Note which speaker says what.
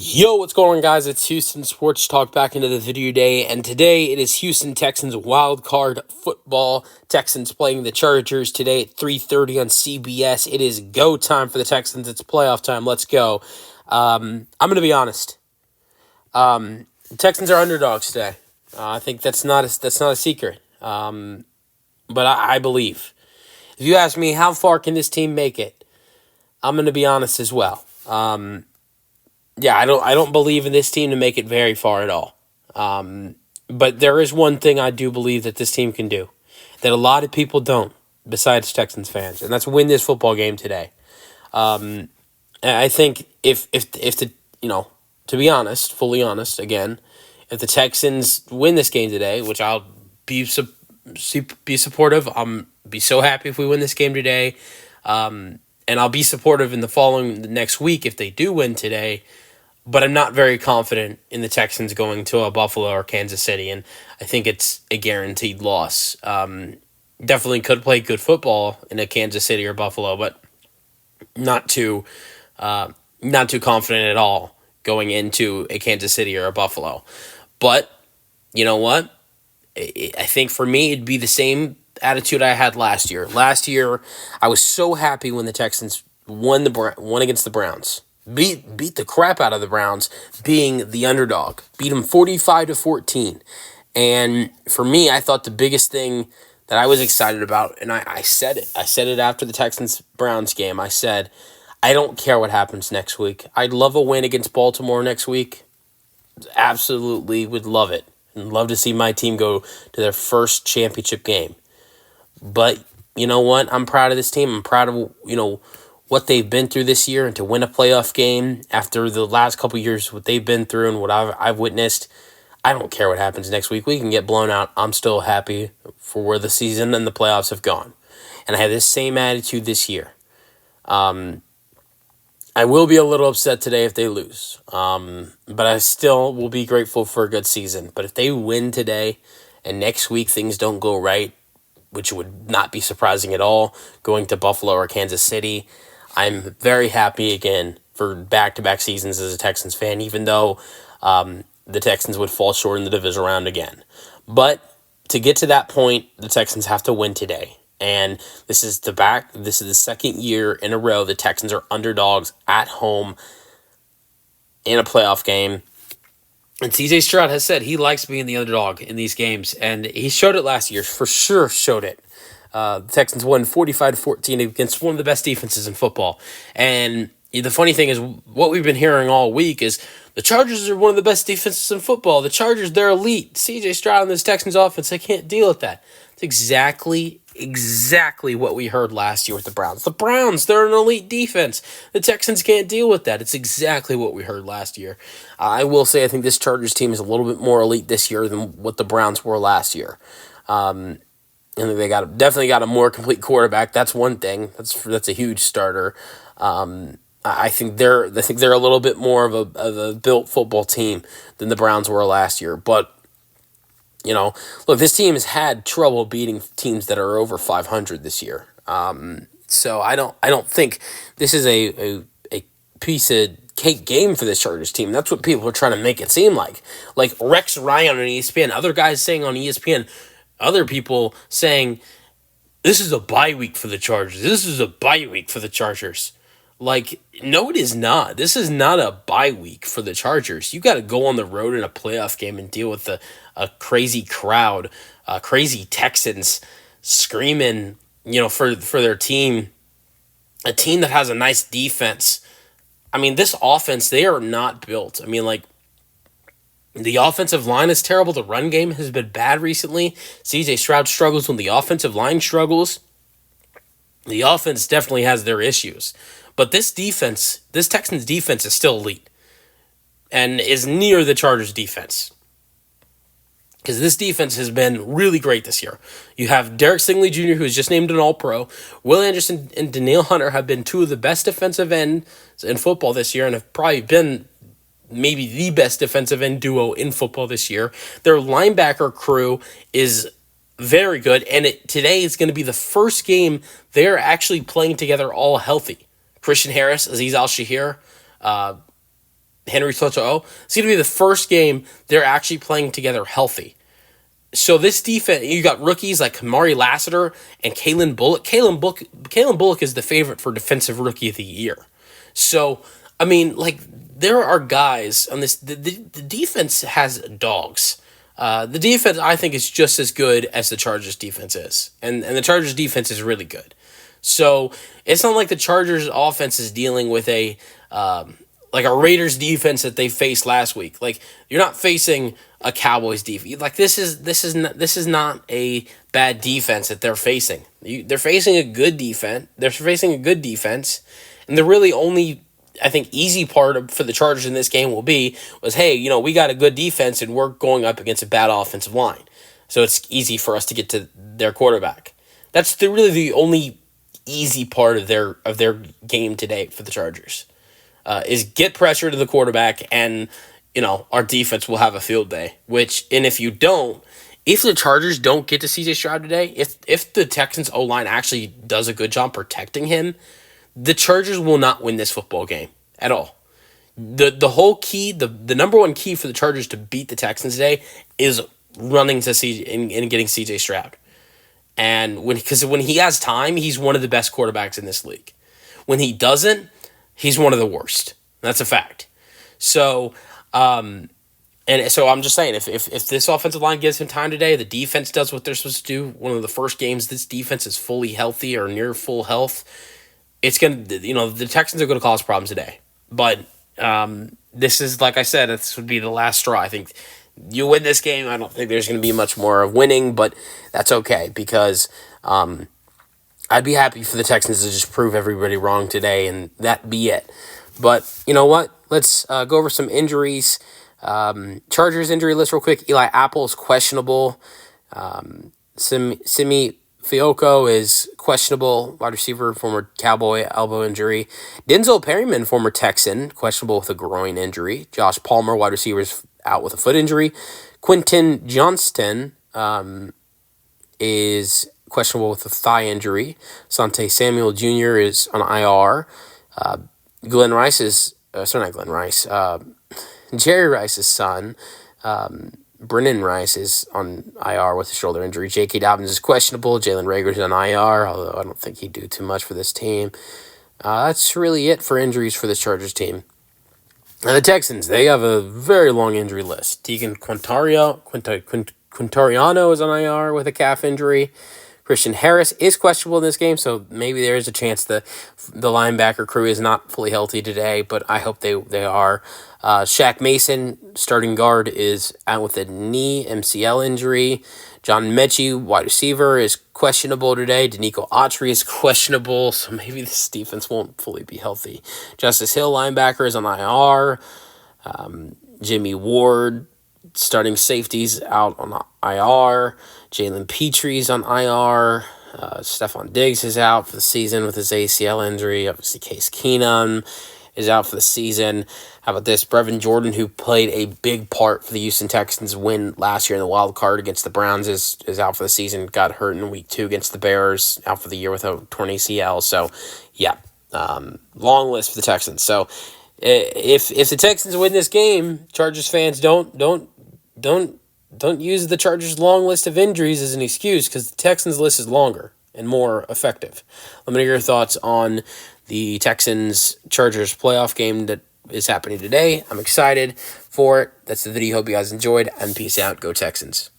Speaker 1: Yo, what's going on, guys? It's Houston Sports Talk back into the video day, and today it is Houston Texans wild card football. Texans playing the Chargers today at 3:30 on CBS. It is go time for the Texans. It's playoff time. Let's go. I'm going to be honest. The Texans are underdogs today. I think that's not a secret. But I believe. If you ask me how far can this team make it, I'm going to be honest as well. Yeah, I don't believe in this team to make it very far at all. But there is one thing I do believe that this team can do that a lot of people don't, besides Texans fans, and that's win this football game today. And I think if the to be honest, fully honest, again, if the Texans win this game today, which I'll be supportive, be so happy if we win this game today, and I'll be supportive in the next week if they do win today. But I'm not very confident in the Texans going to a Buffalo or Kansas City, and I think it's a guaranteed loss. Definitely could play good football in a Kansas City or Buffalo, but not too confident at all going into a Kansas City or a Buffalo. But you know what? I think for me it'd be the same attitude I had last year. Last year, I was so happy when the Texans won against the Browns. Beat the crap out of the Browns, being the underdog. Beat them 45-14. And for me, I thought the biggest thing that I was excited about, and I said it. I said it after the Texans-Browns game. I said, I don't care what happens next week. I'd love a win against Baltimore next week. Absolutely would love it. And love to see my team go to their first championship game. But you know what? I'm proud of this team. I'm proud of, what they've been through this year, and to win a playoff game after the last couple of years, what they've been through and what I've witnessed. I don't care what happens next week. We can get blown out. I'm still happy for where the season and the playoffs have gone. And I have this same attitude this year. I will be a little upset today if they lose. But I still will be grateful for a good season. But if they win today and next week things don't go right, which would not be surprising at all, going to Buffalo or Kansas City, I'm very happy again for back-to-back seasons as a Texans fan, even though the Texans would fall short in the divisional round again. But to get to that point, the Texans have to win today. And this is the second year in a row the Texans are underdogs at home in a playoff game. And C.J. Stroud has said he likes being the underdog in these games, and he showed it last year, for sure showed it. The Texans won 45-14 against one of the best defenses in football. And the funny thing is, what we've been hearing all week is the Chargers are one of the best defenses in football. The Chargers, they're elite. C.J. Stroud and this Texans offense, they can't deal with that. It's exactly what we heard last year with the Browns. The Browns, they're an elite defense. The Texans can't deal with that. It's exactly what we heard last year. I will say I think this Chargers team is a little bit more elite this year than what the Browns were last year. And they definitely got a more complete quarterback. That's one thing. That's a huge starter. I think they're a little bit more of a built football team than the Browns were last year. But look, this team has had trouble beating teams that are over 500 this year. So I don't think this is a piece of cake game for this Chargers team. That's what people are trying to make it seem like. Like Rex Ryan on ESPN, other guys saying on ESPN. Other people saying, this is a bye week for the Chargers. This is a bye week for the Chargers. Like, no, it is not. This is not a bye week for the Chargers. You got to go on the road in a playoff game and deal with a crazy crowd, crazy Texans screaming, for their team. A team that has a nice defense. I mean, this offense, they are not built. I mean, the offensive line is terrible. The run game has been bad recently. C.J. Stroud struggles when the offensive line struggles. The offense definitely has their issues. But this Texans defense is still elite and is near the Chargers defense. Because this defense has been really great this year. You have Derek Stingley Jr., who was just named an All-Pro. Will Anderson and Danielle Hunter have been two of the best defensive ends in football this year and have probably been maybe the best defensive end duo in football this year. Their linebacker crew is very good, and today is going to be the first game they're actually playing together all healthy. Christian Harris, Azeez Al-Shahir, Henry Soto. It's going to be the first game they're actually playing together healthy. So this defense, you got rookies like Kamari Lassiter and Kalen Bullock. Kalen Bullock is the favorite for Defensive Rookie of the Year. So, I mean, like, there are guys on this. The defense has dogs. The defense, I think, is just as good as the Chargers defense is. And the Chargers defense is really good. So, it's not like the Chargers offense is dealing with like a Raiders defense that they faced last week. Like, you're not facing a Cowboys defense. Like, this is not a bad defense that they're facing. They're facing a good defense. And the really only, I think, easy part for the Chargers in this game was, hey, we got a good defense and we're going up against a bad offensive line. So it's easy for us to get to their quarterback. That's really the only easy part of their game today for the Chargers. Is get pressure to the quarterback, and our defense will have a field day. And if the Chargers don't get to C.J. Stroud today, if the Texans O-line actually does a good job protecting him, the Chargers will not win this football game at all. The whole key, the number one key for the Chargers to beat the Texans today is running to and getting C.J. Stroud. And because when he has time, he's one of the best quarterbacks in this league. When he doesn't, he's one of the worst. That's a fact. So, I'm just saying, if this offensive line gives him time today, the defense does what they're supposed to do. One of the first games this defense is fully healthy or near full health. It's the Texans are going to cause problems today. But this is, like I said, this would be the last straw. I think you win this game. I don't think there's going to be much more of winning, but that's okay because I'd be happy for the Texans to just prove everybody wrong today and that be it. But you know what? Let's go over some injuries. Chargers injury list real quick. Eli Apple is questionable. Simi Fioco is questionable. Wide receiver, former Cowboy, elbow injury. Denzel Perryman, former Texan, questionable with a groin injury. Josh Palmer, wide receiver, is out with a foot injury. Quentin Johnston is questionable with a thigh injury. Sante Samuel Jr. is on IR. Jerry Rice's son, Brennan Rice, is on IR with a shoulder injury. J.K. Dobbins is questionable. Jalen Reagor is on IR, although I don't think he'd do too much for this team. That's really it for injuries for this Chargers team. Now the Texans, they have a very long injury list. Tegan Quintariano is on IR with a calf injury. Christian Harris is questionable in this game, so maybe there is a chance the linebacker crew is not fully healthy today, but I hope they are. Shaq Mason, starting guard, is out with a knee MCL injury. John Mechie, wide receiver, is questionable today. Danico Autry is questionable, so maybe this defense won't fully be healthy. Justice Hill, linebacker, is on IR. Jimmy Ward, starting safeties, out on IR. Jalen Petry's on IR. Stephon Diggs is out for the season with his ACL injury. Obviously, Case Keenum is out for the season. How about this? Brevin Jordan, who played a big part for the Houston Texans' win last year in the wild card against the Browns, is out for the season. Got hurt in week 2 against the Bears. Out for the year with a torn ACL. So, yeah, long list for the Texans. So, if the Texans win this game, Chargers fans don't use the Chargers' long list of injuries as an excuse, because the Texans' list is longer and more effective. Let me know your thoughts on the Texans-Chargers playoff game that is happening today. I'm excited for it. That's the video. Hope you guys enjoyed, and peace out. Go Texans.